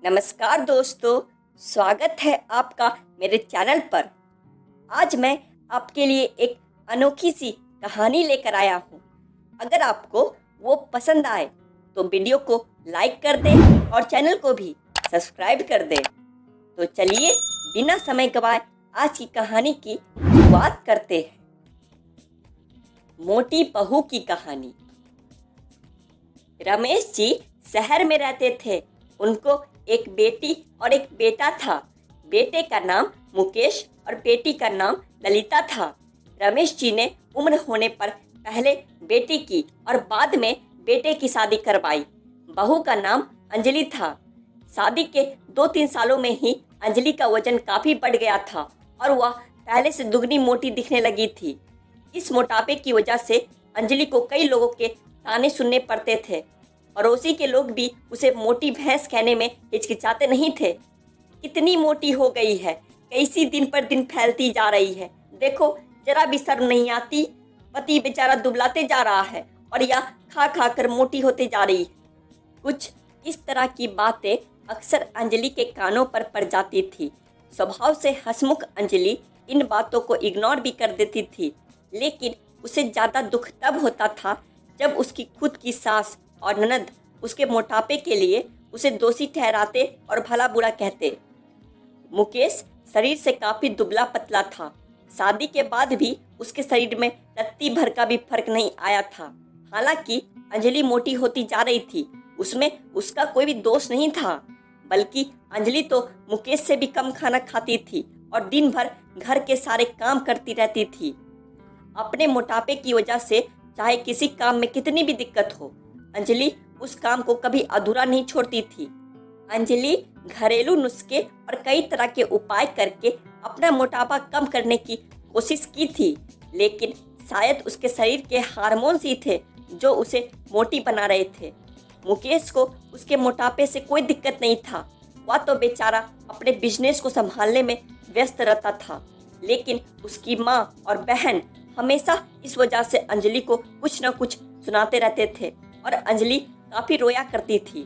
नमस्कार दोस्तों, स्वागत है आपका मेरे चैनल पर। आज मैं आपके लिए एक अनोखी सी कहानी लेकर आया हूँ। अगर आपको वो पसंद आए तो वीडियो को लाइक कर दें और चैनल को भी सब्सक्राइब कर दें। तो चलिए बिना समय गवाए आज की कहानी की शुरुआत करते हैं। मोटी बहू की कहानी। रमेश जी शहर में रहते थे। उनको एक बेटी और एक बेटा था। बेटे का नाम मुकेश और बेटी का नाम ललिता था। रमेश जी ने उम्र होने पर पहले बेटी की और बाद में बेटे की शादी करवाई। बहू का नाम अंजलि था। शादी के 2-3 सालों में ही अंजलि का वजन काफी बढ़ गया था और वह पहले से दुगनी मोटी दिखने लगी थी। इस मोटापे की वजह से अंजलि को कई लोगों के ताने सुनने पड़ते थे। पड़ोसी के लोग भी उसे मोटी भैंस कहने में हिचकिचाते नहीं थे। कितनी मोटी हो गई है, कैसी दिन पर दिन फैलती जा रही है, देखो जरा भी शर्म नहीं आती। पति बेचारा दुबलाते जा रहा है और यह खा खा कर मोटी होते जा रही है। कुछ इस तरह की बातें अक्सर अंजलि के कानों पर पड़ जाती थी। स्वभाव से हंसमुख अंजलि इन बातों को इग्नोर भी कर देती थी, लेकिन उसे ज़्यादा दुख तब होता था जब उसकी खुद की सास और ननद उसके मोटापे के लिए उसे दोषी ठहराते और भला बुरा कहते। मुकेश शरीर से काफी दुबला पतला था। शादी के बाद भी उसके शरीर में रत्ती भर का भी फर्क नहीं आया था। हालांकि अंजलि मोटी होती जा रही थी, उसमें उसका कोई भी दोष नहीं था, बल्कि अंजलि तो मुकेश से भी कम खाना खाती थी और दिन भर घर के सारे काम करती रहती थी। अपने मोटापे की वजह से चाहे किसी काम में कितनी भी दिक्कत हो, अंजलि उस काम को कभी अधूरा नहीं छोड़ती थी। अंजलि घरेलू नुस्खे और कई तरह के उपाय करके अपना मोटापा कम करने की कोशिश की थी, लेकिन शायद उसके शरीर के हार्मोन्स ही थे जो उसे मोटी बना रहे थे। मुकेश को उसके मोटापे से कोई दिक्कत नहीं था। वह तो बेचारा अपने बिजनेस को संभालने में व्यस्त रहता था, लेकिन उसकी माँ और बहन हमेशा इस वजह से अंजलि को कुछ न कुछ सुनाते रहते थे और अंजलि काफी रोया करती थी।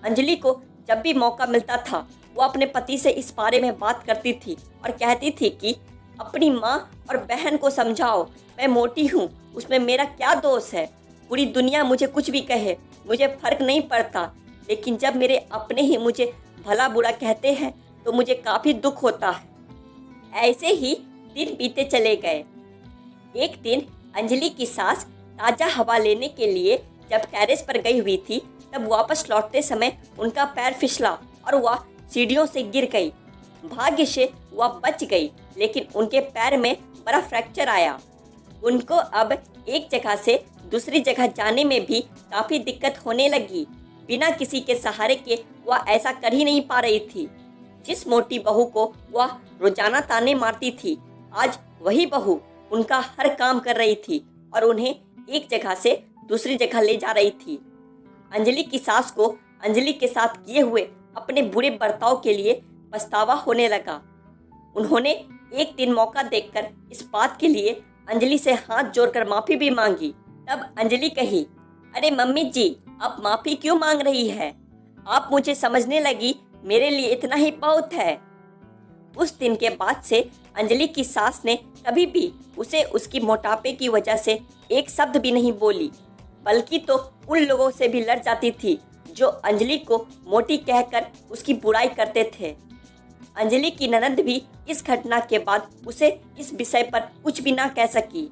अंजलि को जब भी मौका मिलता था वो अपने पति से इस बारे में बात करती थी और कहती थी कि अपनी माँ और बहन को समझाओ, मैं मोटी हूँ, उसमें मेरा क्या दोष है। पूरी दुनिया मुझे कुछ भी कहे, मुझे फर्क नहीं पड़ता, लेकिन जब मेरे अपने ही मुझे भला बुरा कहते हैं तो मुझे काफी दुख होता है। ऐसे ही दिन बीते चले गए। एक दिन अंजलि की सास ताजा हवा लेने के लिए जब टेरेस पर गई हुई थी, तब वापस लौटते समय उनका पैर फिसला और वह सीढ़ियों से गिर गई। भाग्य से वह बच गई, लेकिन उनके पैर में बड़ा फ्रैक्चर आया। उनको अब एक जगह से दूसरी जगह जाने में भी काफी दिक्कत होने लगी। बिना किसी के सहारे के वह ऐसा कर ही नहीं पा रही थी। जिस मोटी बहू को वह रोजाना ताने मारती थी, आज वही बहू उनका हर काम कर रही थी और उन्हें एक जगह से दूसरी जगह ले जा रही थी। अंजलि की सास को अंजलि के साथ किए हुए अपने बुरे बर्ताव के लिए पछतावा होने लगा। उन्होंने एक दिन मौका देखकर इस बात के लिए अंजलि से हाथ जोड़कर माफी भी मांगी। तब अंजलि कही, अरे मम्मी जी, आप माफी क्यों मांग रही है? आप मुझे समझने लगी, मेरे लिए इतना ही बहुत है। उस दिन के बाद से अंजलि की सास ने कभी भी उसे उसकी मोटापे की वजह से एक शब्द भी नहीं बोली, बल्कि तो उन लोगों से भी लड़ जाती थी जो अंजलि को मोटी कहकर उसकी बुराई करते थे। अंजलि की ननद भी इस घटना के बाद उसे इस विषय पर कुछ भी ना कह सकी।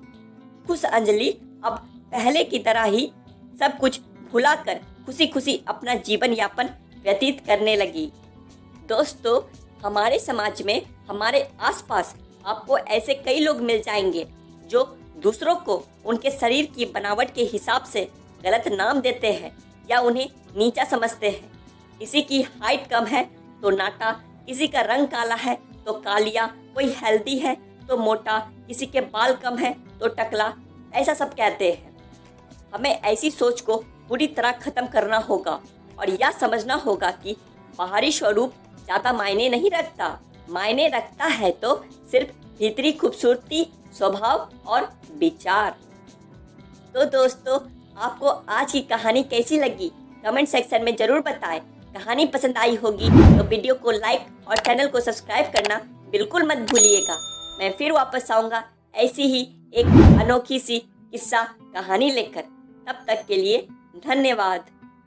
खुश अंजलि अब पहले की तरह ही सब कुछ भुलाकर खुशी खुशी अपना जीवन यापन व्यतीत करने लगी। दोस्तों, हमारे समाज में, हमारे आसपास आपको ऐसे कई लोग मिल जाएंगे जो दूसरों को उनके शरीर की बनावट के हिसाब से गलत नाम देते हैं या उन्हें नीचा समझते हैं। किसी की हाइट कम है तो नाटा, किसी का रंग काला है तो कालिया, कोई हेल्दी है तो मोटा, किसी के बाल कम है तो टकला, ऐसा सब कहते हैं। हमें ऐसी सोच को पूरी तरह खत्म करना होगा और यह समझना होगा कि बाहरी स्वरूप ज्यादा मायने नहीं रखता। मायने रखता है तो सिर्फ भीतरी खूबसूरती, स्वभाव और विचार। तो दोस्तों, आपको आज की कहानी कैसी लगी कमेंट सेक्शन में जरूर बताएं कहानी पसंद आई होगी तो वीडियो को लाइक और चैनल को सब्सक्राइब करना बिल्कुल मत भूलिएगा। मैं फिर वापस आऊँगा ऐसी ही एक अनोखी सी किस्सा कहानी लेकर। तब तक के लिए धन्यवाद।